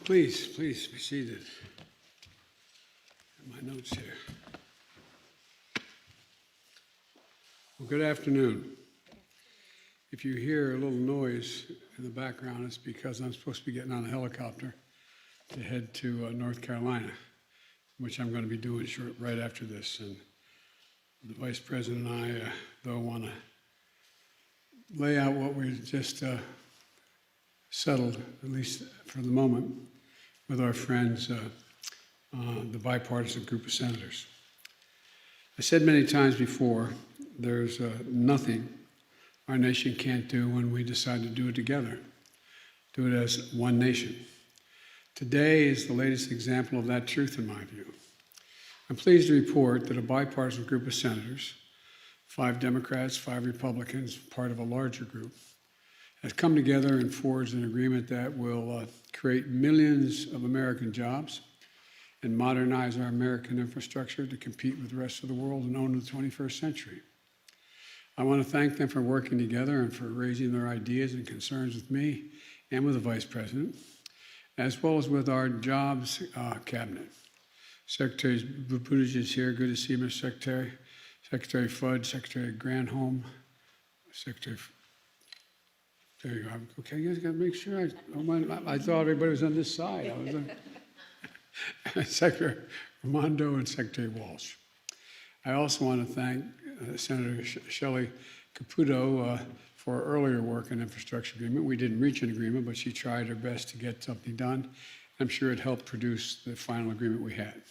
Please be seated. My notes here. Well, good afternoon. If you hear a little noise in the background, it's because I'm supposed to be getting on a helicopter to head to North Carolina, which I'm going to be doing right after this. And the Vice President and I, though, want to lay out what we just settled, at least for the moment, with our friends, the bipartisan group of senators. I said many times before, there's nothing our nation can't do when we decide to do it together, do it as one nation. Today is the latest example of that truth in my view. I'm pleased to report that a bipartisan group of senators, 5 Democrats, 5 Republicans, part of a larger group, has come together and forged an agreement that will create millions of American jobs and modernize our American infrastructure to compete with the rest of the world and own the 21st century. I want to thank them for working together and for raising their ideas and concerns with me and with the Vice President, as well as with our Jobs Cabinet. Secretary Buttigieg is here. Good to see you, Mr. Secretary. Secretary Fudge, Secretary Granholm, Secretary. There you go. Okay, you guys got to make sure. I thought everybody was on this side. Secretary Raimondo and Secretary Walsh. I also want to thank Senator Shelley Caputo for her earlier work on infrastructure agreement. We didn't reach an agreement, but she tried her best to get something done. I'm sure it helped produce the final agreement we had.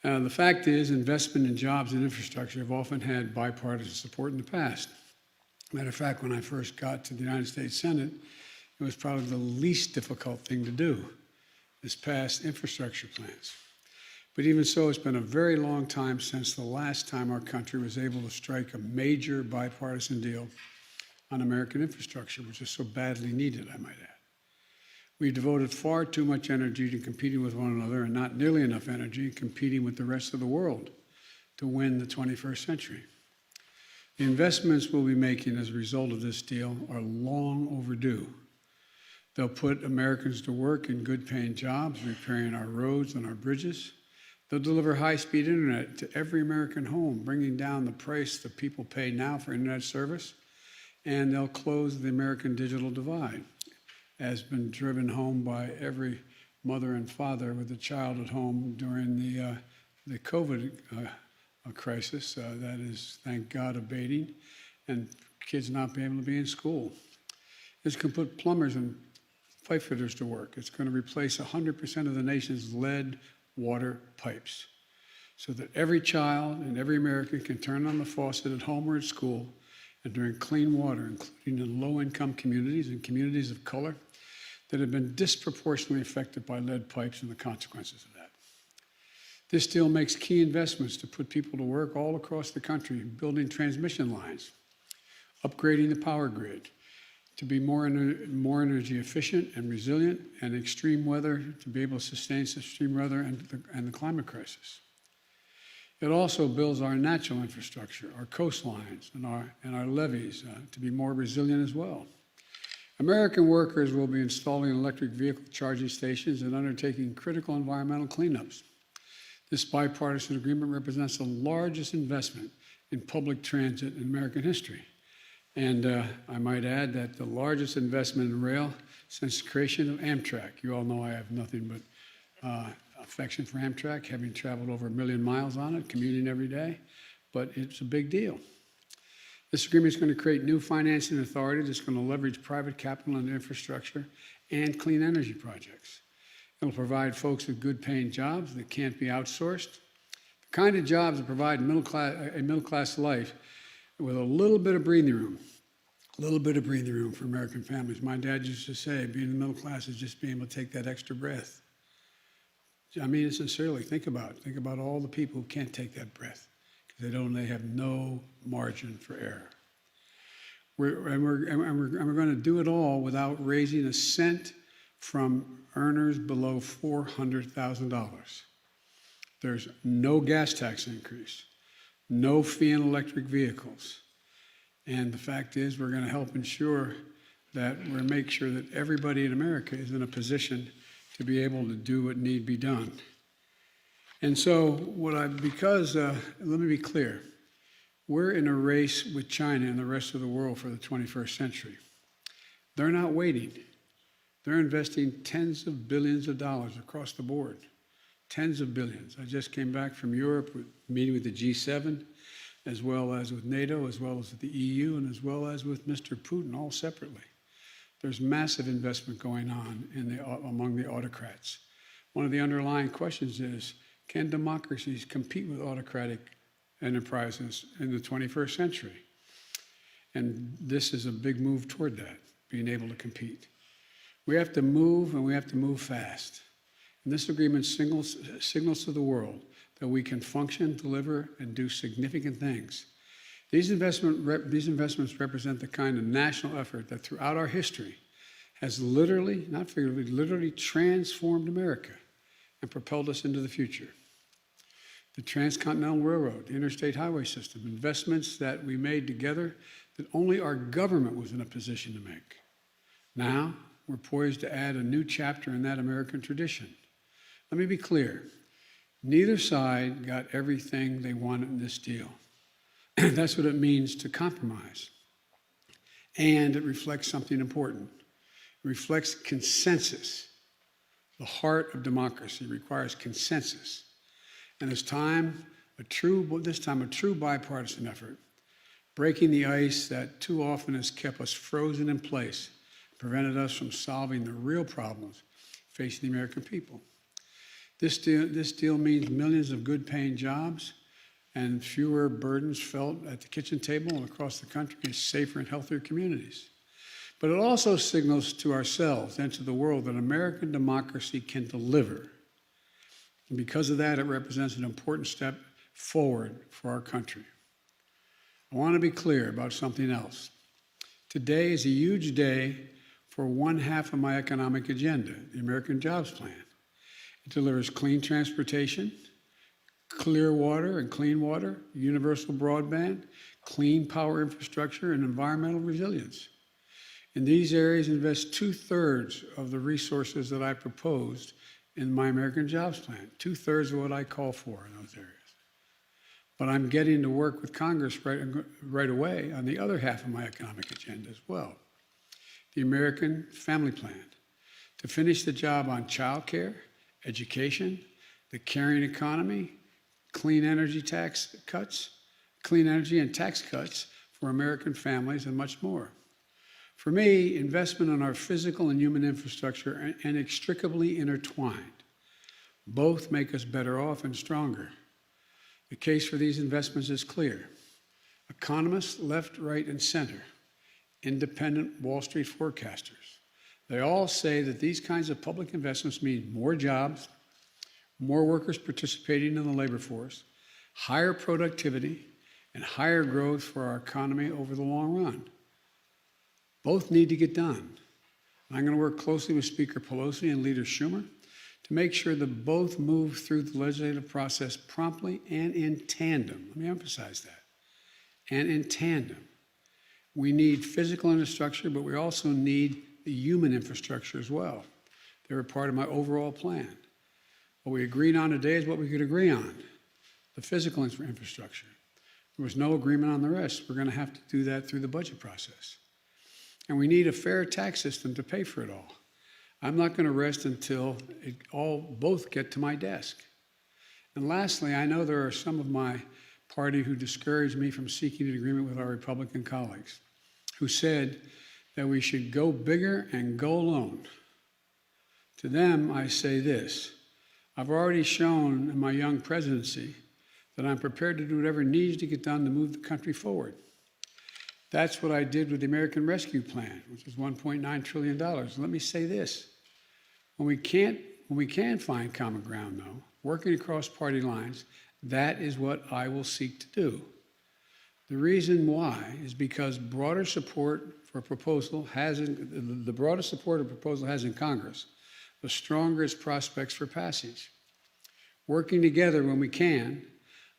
The fact is, investment in jobs and infrastructure have often had bipartisan support in the past. Matter of fact, when I first got to the United States Senate, it was probably the least difficult thing to do, is pass infrastructure plans. But even so, it's been a very long time since the last time our country was able to strike a major bipartisan deal on American infrastructure, which is so badly needed, I might add. We devoted far too much energy to competing with one another and not nearly enough energy competing with the rest of the world to win the 21st century. The investments we'll be making as a result of this deal are long overdue. They'll put Americans to work in good-paying jobs, repairing our roads and our bridges. They'll deliver high-speed internet to every American home, bringing down the price that people pay now for internet service. And they'll close the American digital divide, as been driven home by every mother and father with a child at home during the COVID crisis. That is, thank God, abating, and kids not being able to be in school. This can put plumbers and pipe fitters to work. It's going to replace 100% of the nation's lead water pipes so that every child and every American can turn on the faucet at home or at school and drink clean water, including in low-income communities and communities of color that have been disproportionately affected by lead pipes and the consequences of that. This deal makes key investments to put people to work all across the country, building transmission lines, upgrading the power grid to be more energy efficient and resilient, and extreme weather to be able to sustain extreme weather and the climate crisis. It also builds our natural infrastructure, our coastlines, and our levees to be more resilient as well. American workers will be installing electric vehicle charging stations and undertaking critical environmental cleanups. This bipartisan agreement represents the largest investment in public transit in American history. And I might add that the largest investment in rail since the creation of Amtrak. You all know I have nothing but affection for Amtrak, having traveled over 1 million miles on it, commuting every day, but it's a big deal. This agreement is going to create new financing authority that's going to leverage private capital and infrastructure and clean energy projects. It'll provide folks with good-paying jobs that can't be outsourced, the kind of jobs that provide a middle-class life with a little bit of breathing room for American families. My dad used to say, being in the middle class is just being able to take that extra breath. I mean it sincerely. Think about it. Think about all the people who can't take that breath because they have no margin for error. We're going to do it all without raising a cent from earners below $400,000. There's no gas tax increase, no fee on electric vehicles. And the fact is, we're going to help ensure that we're make sure that everybody in America is in a position to be able to do what need be done. And so let me be clear, we're in a race with China and the rest of the world for the 21st century. They're not waiting. They're investing tens of billions of dollars across the board, tens of billions. I just came back from Europe, meeting with the G7, as well as with NATO, as well as with the EU, and as well as with Mr. Putin, all separately. There's massive investment going on among the autocrats. One of the underlying questions is, can democracies compete with autocratic enterprises in the 21st century? And this is a big move toward that, being able to compete. We have to move, and we have to move fast. And this agreement signals to the world that we can function, deliver, and do significant things. These investments represent the kind of national effort that throughout our history has literally, not figuratively, literally transformed America and propelled us into the future. The Transcontinental Railroad, the interstate highway system, investments that we made together that only our government was in a position to make. Now, we're poised to add a new chapter in that American tradition. Let me be clear. Neither side got everything they wanted in this deal. That's what it means to compromise. And it reflects something important. It reflects consensus. The heart of democracy requires consensus. And this time a true bipartisan effort, breaking the ice that too often has kept us frozen in place, prevented us from solving the real problems facing the American people. This deal means millions of good-paying jobs and fewer burdens felt at the kitchen table and across the country, and safer and healthier communities. But it also signals to ourselves and to the world that American democracy can deliver. And because of that, it represents an important step forward for our country. I want to be clear about something else. Today is a huge day for one half of my economic agenda, the American Jobs Plan. It delivers clean transportation, clear water and clean water, universal broadband, clean power infrastructure, and environmental resilience. In these areas, invest 2/3 of the resources that I proposed in my American Jobs Plan, 2/3 of what I call for in those areas. But I'm getting to work with Congress right away on the other half of my economic agenda as well, the American Family Plan, to finish the job on child care, education, the caring economy, clean energy and tax cuts for American families, and much more. For me, investment in our physical and human infrastructure are inextricably intertwined. Both make us better off and stronger. The case for these investments is clear. Economists, left, right, and center, independent Wall Street forecasters, they all say that these kinds of public investments mean more jobs, more workers participating in the labor force, higher productivity, and higher growth for our economy over the long run. Both need to get done. I'm going to work closely with Speaker Pelosi and Leader Schumer to make sure that both move through the legislative process promptly and in tandem. Let me emphasize that. And in tandem. We need physical infrastructure, but we also need the human infrastructure as well. They were part of my overall plan. What we agreed on today is what we could agree on, the physical infrastructure. There was no agreement on the rest. We're going to have to do that through the budget process. And we need a fair tax system to pay for it all. I'm not going to rest until both get to my desk. And lastly, I know there are some of my party who discouraged me from seeking an agreement with our Republican colleagues, who said that we should go bigger and go alone. To them, I say this: I've already shown in my young presidency that I'm prepared to do whatever needs to get done to move the country forward. That's what I did with the American Rescue Plan, which is $1.9 trillion. Let me say this: when we can find common ground, though, working across party lines, that is what I will seek to do. The reason why is because the broader support a proposal has in Congress, the stronger its prospects for passage. Working together when we can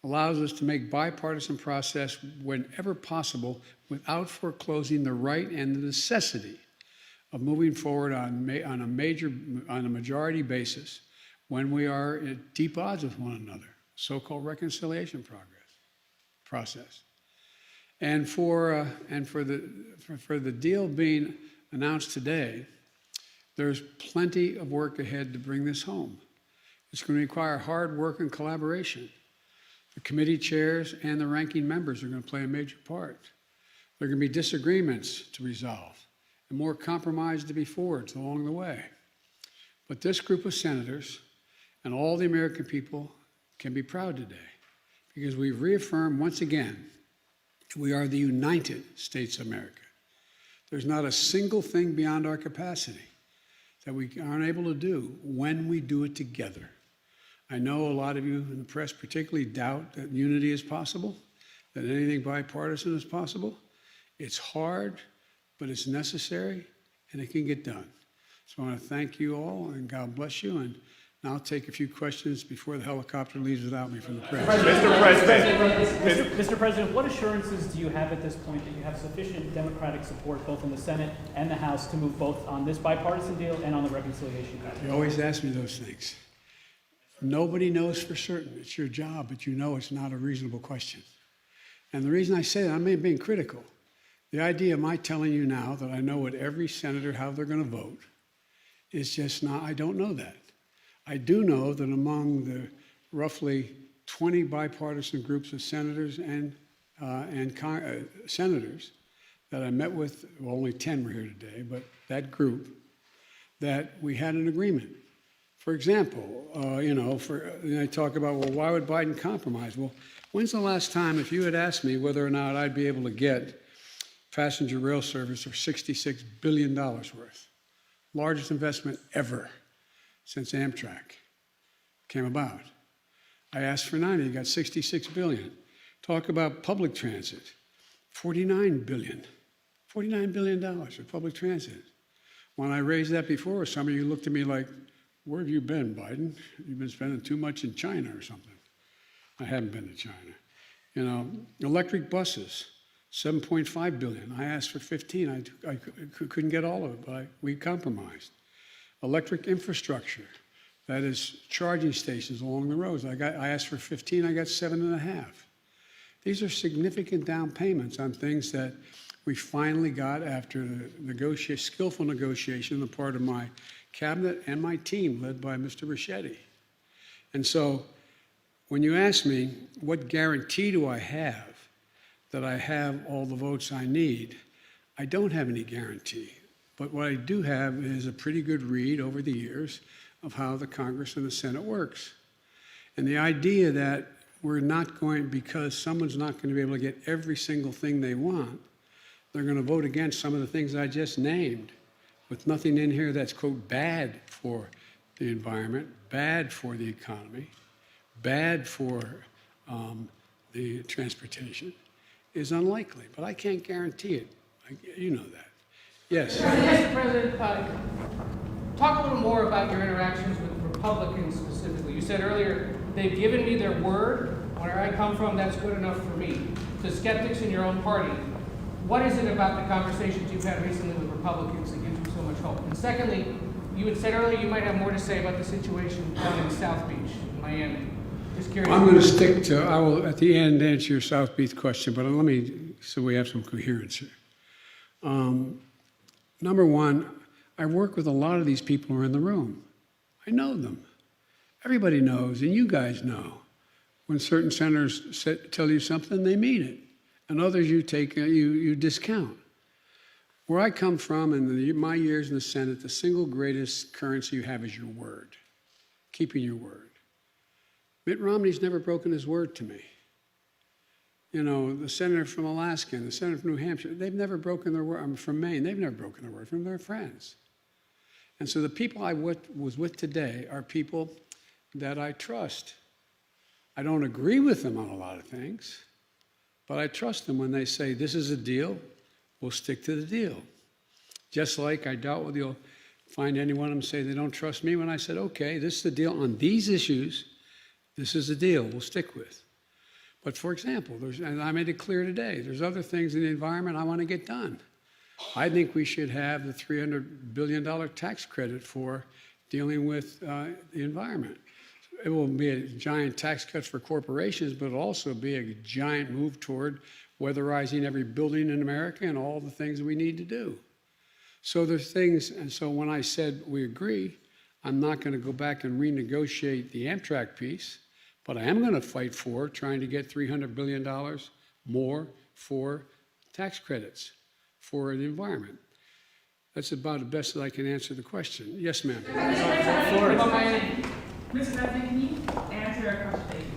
allows us to make bipartisan process whenever possible without foreclosing the right and the necessity of moving forward on a majority basis when we are at deep odds with one another, so-called reconciliation process. And for the deal being announced today, there's plenty of work ahead to bring this home. It's going to require hard work and collaboration. The committee chairs and the ranking members are going to play a major part. There are going to be disagreements to resolve and more compromise to be forged along the way. But this group of senators and all the American people can be proud today because we've reaffirmed once again we are the United States of America. There's not a single thing beyond our capacity that we aren't able to do when we do it together. I know a lot of you in the press particularly doubt that unity is possible, that anything bipartisan is possible. It's hard, but it's necessary, and it can get done. So I want to thank you all, and God bless you. And now I'll take a few questions before the helicopter leaves without me from the press. Mr. President, what assurances do you have at this point that you have sufficient Democratic support both in the Senate and the House to move both on this bipartisan deal and on the reconciliation package? You always ask me those things. Nobody knows for certain. It's your job, but you know it's not a reasonable question. And the reason I say that, I'm being critical. The idea of my telling you now that I know what every senator, how they're going to vote, is just not, I don't know that. I do know that among the roughly 20 bipartisan groups of senators and senators that I met with, well, only 10 were here today, but that group, that we had an agreement. For example, I talk about, well, why would Biden compromise? Well, when's the last time, if you had asked me whether or not I'd be able to get passenger rail service for $66 billion worth, largest investment ever since Amtrak came about. I asked for 90, got $66 billion. Talk about public transit, $49 billion for public transit. When I raised that before, some of you looked at me like, where have you been, Biden? You've been spending too much in China or something. I haven't been to China. Electric buses, $7.5 billion. I asked for 15. I couldn't get all of it, but we compromised. Electric infrastructure, that is charging stations along the roads. I asked for 15, I got 7.5. These are significant down payments on things that we finally got after the skillful negotiation on the part of my cabinet and my team led by Mr. Ricchetti. And so when you ask me, what guarantee do I have that I have all the votes I need? I don't have any guarantee. But what I do have is a pretty good read over the years of how the Congress and the Senate works. And the idea that we're not going, because someone's not going to be able to get every single thing they want, they're going to vote against some of the things I just named, with nothing in here that's, quote, bad for the environment, bad for the economy, bad for the transportation, is unlikely. But I can't guarantee it. You know that. Yes. Mr. President, talk a little more about your interactions with Republicans specifically. You said earlier, they've given me their word. Where I come from, that's good enough for me. To skeptics in your own party, what is it about the conversations you've had recently with Republicans that gives you so much hope? And secondly, you had said earlier you might have more to say about the situation down in South Beach, in Miami. Just curious. I'm going to stick to, I will at the end answer your South Beach question, but let me, so we have some coherence here. Number one, I work with a lot of these people who are in the room. I know them. Everybody knows, and you guys know, when certain senators tell you something, they mean it, and others you discount. Where I come from, in my years in the Senate, the single greatest currency you have is your word, keeping your word. Mitt Romney's never broken his word to me. The senator from Alaska and the senator from New Hampshire, they've never broken their word. I'm from Maine, they've never broken their word from their friends. And so the people I was with today are people that I trust. I don't agree with them on a lot of things, but I trust them when they say, this is a deal, we'll stick to the deal. Just like I doubt whether you'll find any one of them say they don't trust me when I said, okay, this is the deal on these issues, this is the deal we'll stick with. But for example, and I made it clear today, there's other things in the environment I want to get done. I think we should have the $300 billion tax credit for dealing with the environment. It will be a giant tax cuts for corporations, but it'll also be a giant move toward weatherizing every building in America and all the things we need to do. So there's things, and so when I said we agree, I'm not going to go back and renegotiate the Amtrak piece, but I am going to fight for trying to get $300 billion more for tax credits for the environment. That's about the best that I can answer the question. Yes, ma'am. Mr. President, can you answer a question? Thank you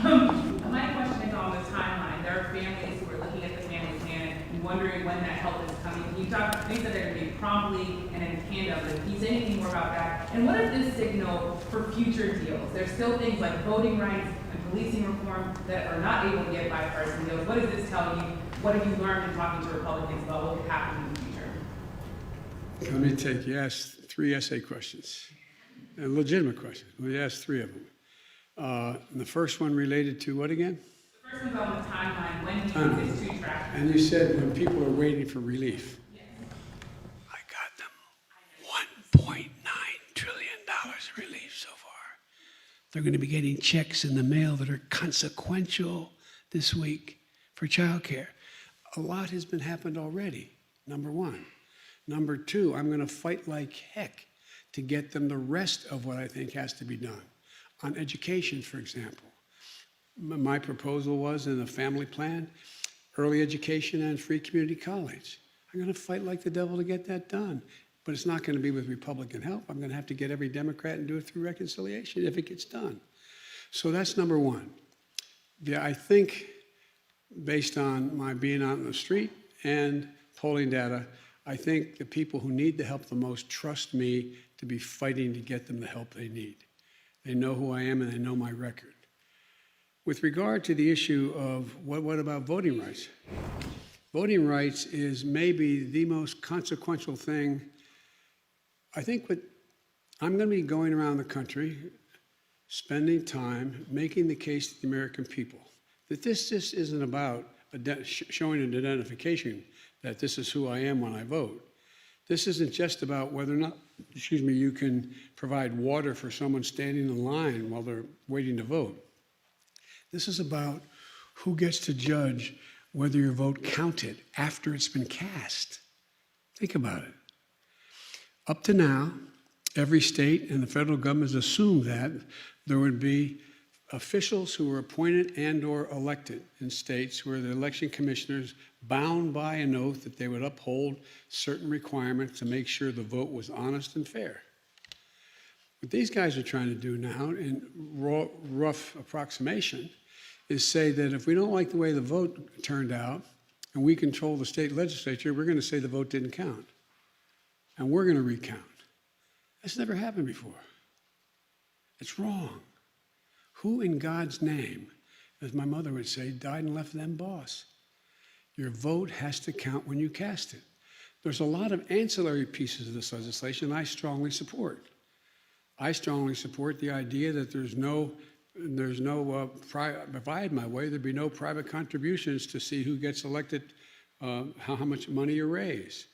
so much. My question is on the timeline. There are families who are looking at the family plan and wondering when that help is coming. Can you talk, things that they're going to be promptly and in tandem, but can you say anything more about that? And what does this signal for future deals? There's still things like voting rights and policing reform that are not able to get bipartisan deals. What does this tell you? What have you learned in talking to Republicans about what could happen in the future? Let me take, you asked 3 essay questions, legitimate questions. We asked 3 of them. The first one related to what again? The first one's on the timeline. When do you think this 2 track? And you said when people are waiting for relief. Yes. I got them $1.9 trillion in relief so far. They're going to be getting checks in the mail that are consequential this week for childcare. A lot has been happened already, number 1. Number 2, I'm going to fight like heck to get them the rest of what I think has to be done. On education, for example, my proposal was in the family plan, early education and free community college. I'm going to fight like the devil to get that done. But it's not going to be with Republican help. I'm going to have to get every Democrat and do it through reconciliation if it gets done. So that's number 1. Yeah, I think based on my being out in the street and polling data, I think the people who need the help the most trust me to be fighting to get them the help they need. They know who I am and they know my record. With regard to the issue of what about voting rights? Voting rights is maybe the most consequential thing. I think I'm going to be going around the country, spending time making the case to the American people that this just isn't about showing an identification that this is who I am when I vote. This isn't just about whether or not, you can provide water for someone standing in line while they're waiting to vote. This is about who gets to judge whether your vote counted after it's been cast. Think about it. Up to now, every state and the federal government has assumed that there would be officials who were appointed and or elected in states where the election commissioners bound by an oath that they would uphold certain requirements to make sure the vote was honest and fair. What these guys are trying to do now, in rough approximation, is say that if we don't like the way the vote turned out and we control the state legislature, we're going to say the vote didn't count. And we're going to recount. That's never happened before. It's wrong. Who in God's name, as my mother would say, died and left them boss? Your vote has to count when you cast it. There's a lot of ancillary pieces of this legislation I strongly support. I strongly support the idea that if I had my way, there'd be no private contributions to see who gets elected, how much money you raise.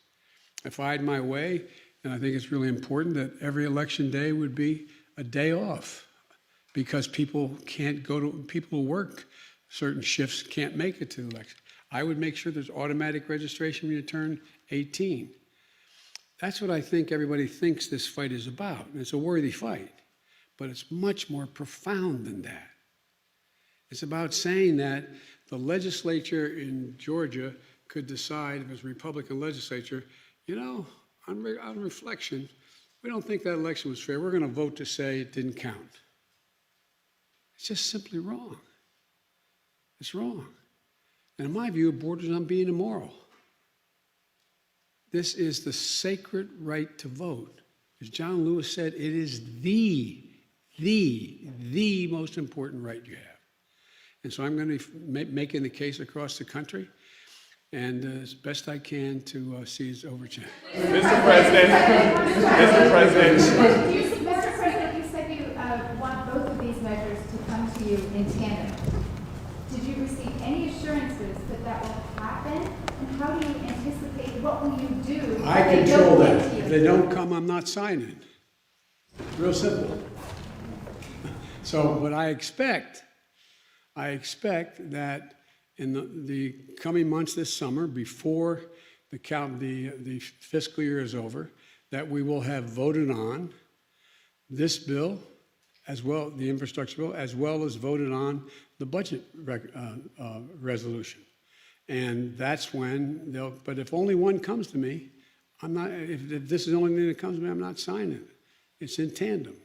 If I had my way, and I think it's really important that every election day would be a day off, because people who work certain shifts can't make it to the election. I would make sure there's automatic registration when you turn 18. That's what I think everybody thinks this fight is about. And it's a worthy fight, but it's much more profound than that. It's about saying that the legislature in Georgia could decide, if it's a Republican legislature, on reflection, we don't think that election was fair. We're going to vote to say it didn't count. It's just simply wrong. It's wrong. And in my view, it borders on being immoral. This is the sacred right to vote. As John Lewis said, it is the most important right you have. And so I'm going to be making the case across the country, and as best I can to see it's overturned. Mr. President, Mr. President. Mr. President, you said you want both of these measures to come to you in tandem. Did you receive any assurances that that will happen And how do you anticipate, what will you do? I if they control don't that. get to you? If they don't come, I'm not signing. Real simple. So, but I expect that in the coming months this summer, before the fiscal year is over, that we will have voted on this bill, as well, the infrastructure bill, as well as voted on the budget resolution. And that's when but if only one comes to me, I'm not, if this is the only thing that comes to me, I'm not signing it. It's in tandem.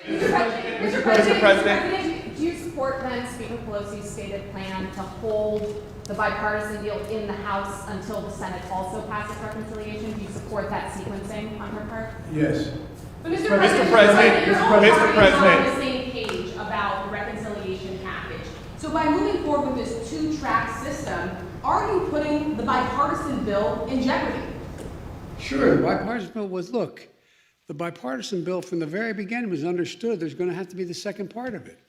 Mr. President. Do you support then Speaker Pelosi's stated plan to hold the bipartisan deal in the House until the Senate also passes reconciliation? Do you support that sequencing on her part? Yes. But President, your own Mr. party is President. on the same page about the reconciliation package. So by moving forward with this two-track system, are you putting the bipartisan bill in jeopardy? Sure, the bipartisan bill was, look, the bipartisan bill from the very beginning was understood there's going to have to be the second part of it.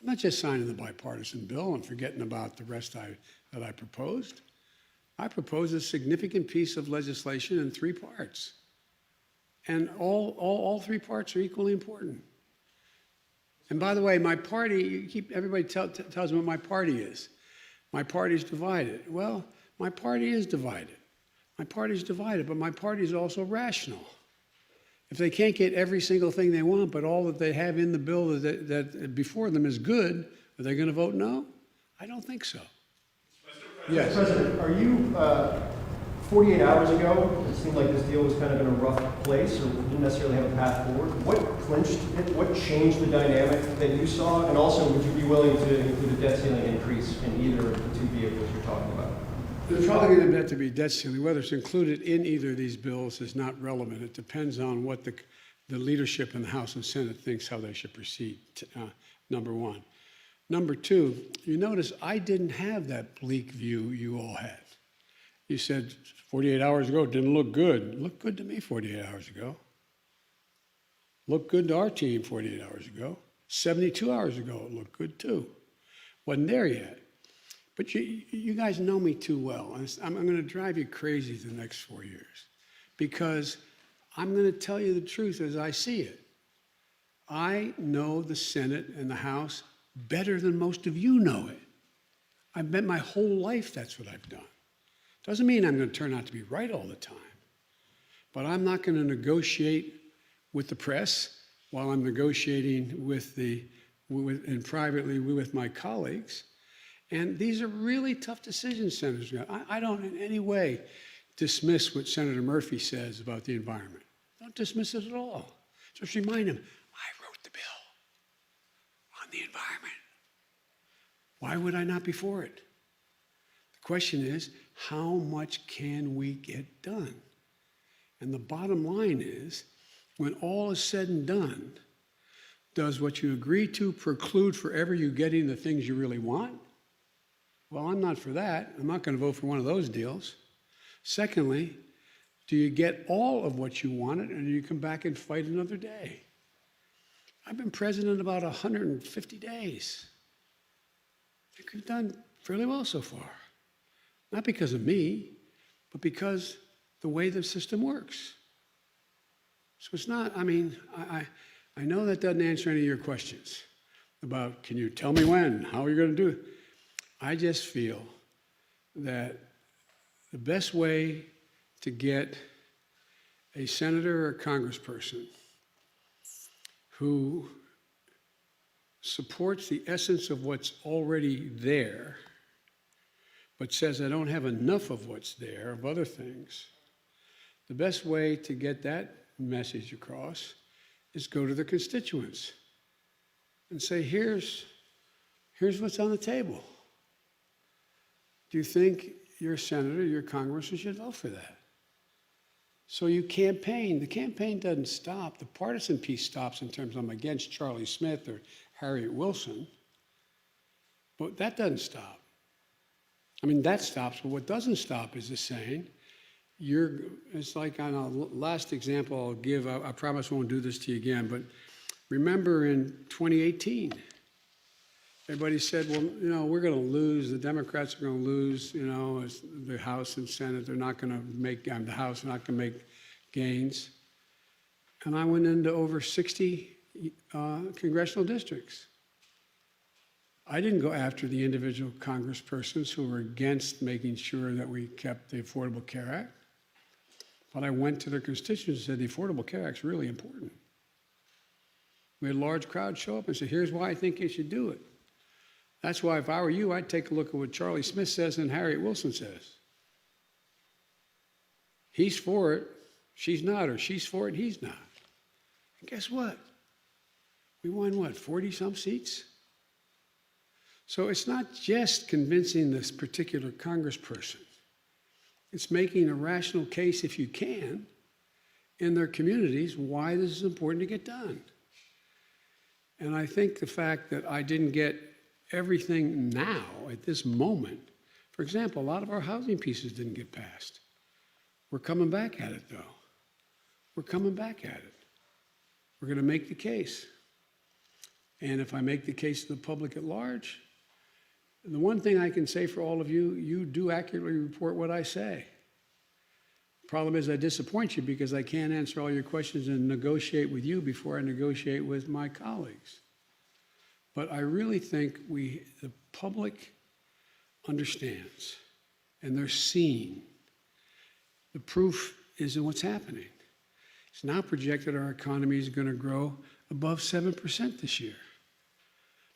I'm not just signing the bipartisan bill and forgetting about the rest that I proposed. I proposed a significant piece of legislation in 3 parts. And all 3 parts are equally important. And by the way, my party, everybody tells me what my party is. My party's divided. Well, my party is divided. My party's divided, but my party is also rational. If they can't get every single thing they want, but all that they have in the bill that before them is good, are they going to vote no? I don't think so. Yes. President, are you, 48 hours ago, it seemed like this deal was kind of in a rough place, or didn't necessarily have a path forward. What clinched it? What changed the dynamic that you saw? And also, would you be willing to include a debt ceiling increase in either of the 2 vehicles you're talking about? There's probably going to have to be debt ceiling. Whether it's included in either of these bills is not relevant. It depends on what the leadership in the House and Senate thinks how they should proceed, number one. Number two, you notice I didn't have that bleak view you all had. You said 48 hours ago it didn't look good. It looked good to me 48 hours ago. Looked good to our team 48 hours ago. 72 hours ago it looked good too. Wasn't there yet. But you guys know me too well. And I'm going to drive you crazy the next 4 years because I'm going to tell you the truth as I see it. I know the Senate and the House better than most of you know it. I've bet my whole life that's what I've done. Doesn't mean I'm going to turn out to be right all the time. But I'm not going to negotiate with the press while I'm negotiating and privately with my colleagues. And these are really tough decisions, Senators. I don't in any way dismiss what Senator Murphy says about the environment. Don't dismiss it at all. Just remind him, I wrote the bill on the environment. Why would I not be for it? The question is, how much can we get done? And the bottom line is, when all is said and done, does what you agree to preclude forever you getting the things you really want? Well, I'm not for that. I'm not going to vote for one of those deals. Secondly, do you get all of what you wanted, or do you come back and fight another day? I've been president about 150 days. I think we've done fairly well so far. Not because of me, but because the way the system works. So it's not, I mean, I know that doesn't answer any of your questions about, can you tell me when, how are you going to do it? I just feel that the best way to get a senator or a congressperson who supports the essence of what's already there, but says I don't have enough of what's there, of other things, the best way to get that message across is go to the constituents and say, here's what's on the table. Do you think your senator, your congressman should vote for that? So you campaign. The campaign doesn't stop. The partisan piece stops in terms of I'm against Charlie Smith or Harriet Wilson. But that doesn't stop. I mean, that stops, but what doesn't stop is the saying, it's like on a last example I'll give, I promise I won't do this to you again, but remember in 2018, everybody said, well, we're going to lose, the Democrats are going to lose, it's the House and Senate, they're not going to make, the House not going to make gains. And I went into over 60 congressional districts. I didn't go after the individual congresspersons who were against making sure that we kept the Affordable Care Act. But I went to their constituents and said, the Affordable Care Act is really important. We had a large crowd show up and say, here's why I think you should do it. That's why if I were you, I'd take a look at what Charlie Smith says and Harriet Wilson says. He's for it, she's not, or she's for it, he's not. And guess what? We won, 40-some seats? So it's not just convincing this particular congressperson. It's making a rational case, if you can, in their communities why this is important to get done. And I think the fact that I didn't get everything now, at this moment, for example, a lot of our housing pieces didn't get passed. We're coming back at it, though. We're coming back at it. We're going to make the case. And if I make the case to the public at large, the one thing I can say for all of you, you do accurately report what I say. Problem is I disappoint you because I can't answer all your questions and negotiate with you before I negotiate with my colleagues. But I really think the public understands and they're seeing. The proof is in what's happening. It's now projected our economy is going to grow above 7% this year.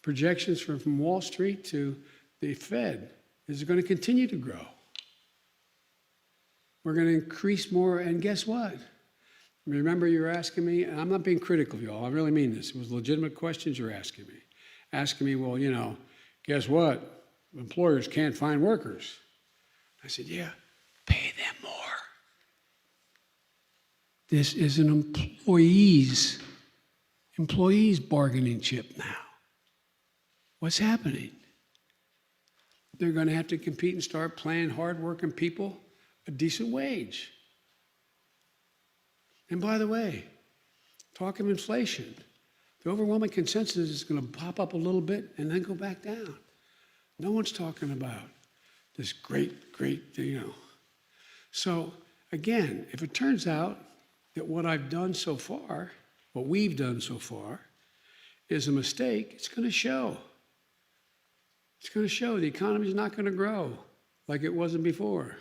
Projections from Wall Street to the Fed is going to continue to grow. We're going to increase more, and guess what? Remember you were asking me, and I'm not being critical of you all, I really mean this. It was legitimate questions you're asking me. Asking me, well, guess what? Employers can't find workers. I said, yeah, pay them more. This is an employees bargaining chip now. What's happening? They're going to have to compete and start paying hardworking people a decent wage. And by the way, talk of inflation. The overwhelming consensus is going to pop up a little bit and then go back down. No one's talking about this great, So again, if it turns out that what I've done so far, what we've done so far, is a mistake, it's going to show. It's going to show the economy's not going to grow like it wasn't before.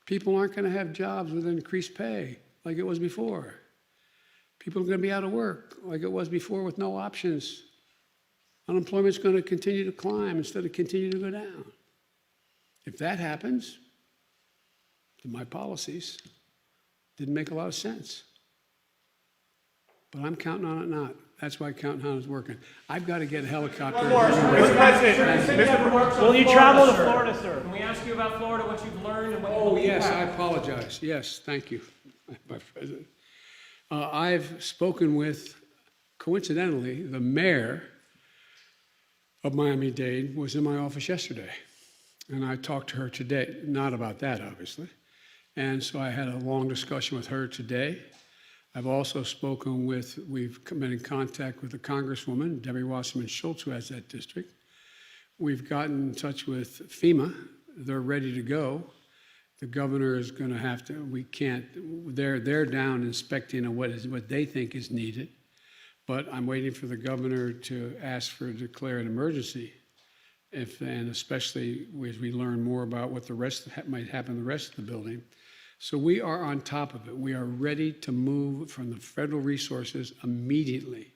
People aren't going to have jobs with increased pay like it was before. People are going to be out of work like it was before with no options. Unemployment's going to continue to climb instead of continue to go down. If that happens, then my policies didn't make a lot of sense. But I'm counting on it not. That's why counting on it is working. I've got to get a helicopter. One more. Mr. President. Will you travel to Florida, sir? Can we ask you about Florida, what you've learned and what you Oh, believe yes, I happened? apologize. Yes, thank you, my president. I've spoken with, coincidentally, the mayor of Miami-Dade was in my office yesterday. And I talked to her today, not about that, obviously. And so I had a long discussion with her today. I've also spoken with, we've been in contact with the Congresswoman, Debbie Wasserman Schultz, who has that district. We've gotten in touch with FEMA. They're ready to go. The governor is going to have to, we can't, they're down inspecting on what they think is needed. But I'm waiting for the governor to ask for declare an emergency. And especially as we learn more about what the rest might happen in the rest of the building. So we are on top of it. We are ready to move from the federal resources immediately,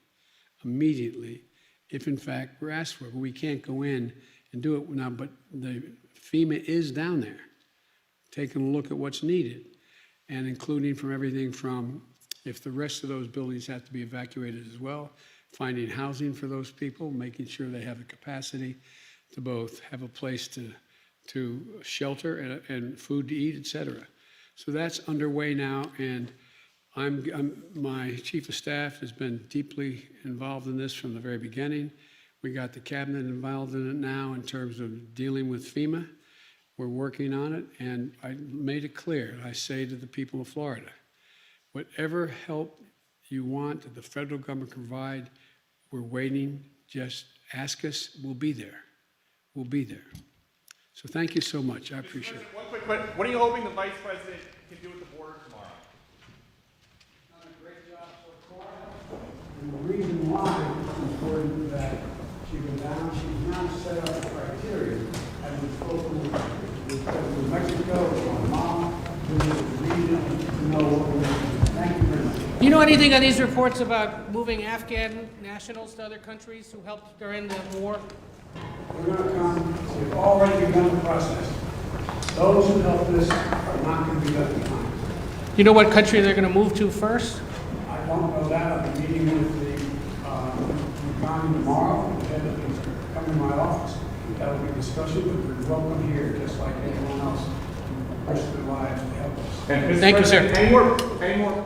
if in fact we're asked for it. But we can't go in and do it now, but the FEMA is down there, taking a look at what's needed, and including from everything from if the rest of those buildings have to be evacuated as well, finding housing for those people, making sure they have the capacity to both have a place to shelter and food to eat, et cetera. So that's underway now, and my chief of staff has been deeply involved in this from the very beginning. We got the cabinet involved in it now in terms of dealing with FEMA. We're working on it, and I made it clear. I say to the people of Florida, whatever help you want that the federal government can provide, we're waiting just ask us, we'll be there. We'll be there. So thank you so much. I appreciate it. One quick question. What are you hoping the Vice President can do with the border tomorrow? Done a great job so far. And the reason why it's important that she go down, she's now set up the criteria and we've spoken with Mexico, with my mom, with the region to know what we're doing. Thank you very much. Do you know anything on these reports about moving Afghan nationals to other countries who helped during the war? We're going to come, we've already begun the process. Those who help us are not going to be left behind. Do you know what country they're going to move to first? I don't know that. I'll be meeting with the economy tomorrow. The head of things come in my office. That will be discussion, but we're welcome here, just like anyone else who risked their lives to help us. And Mr. Thank you, sir. President, any more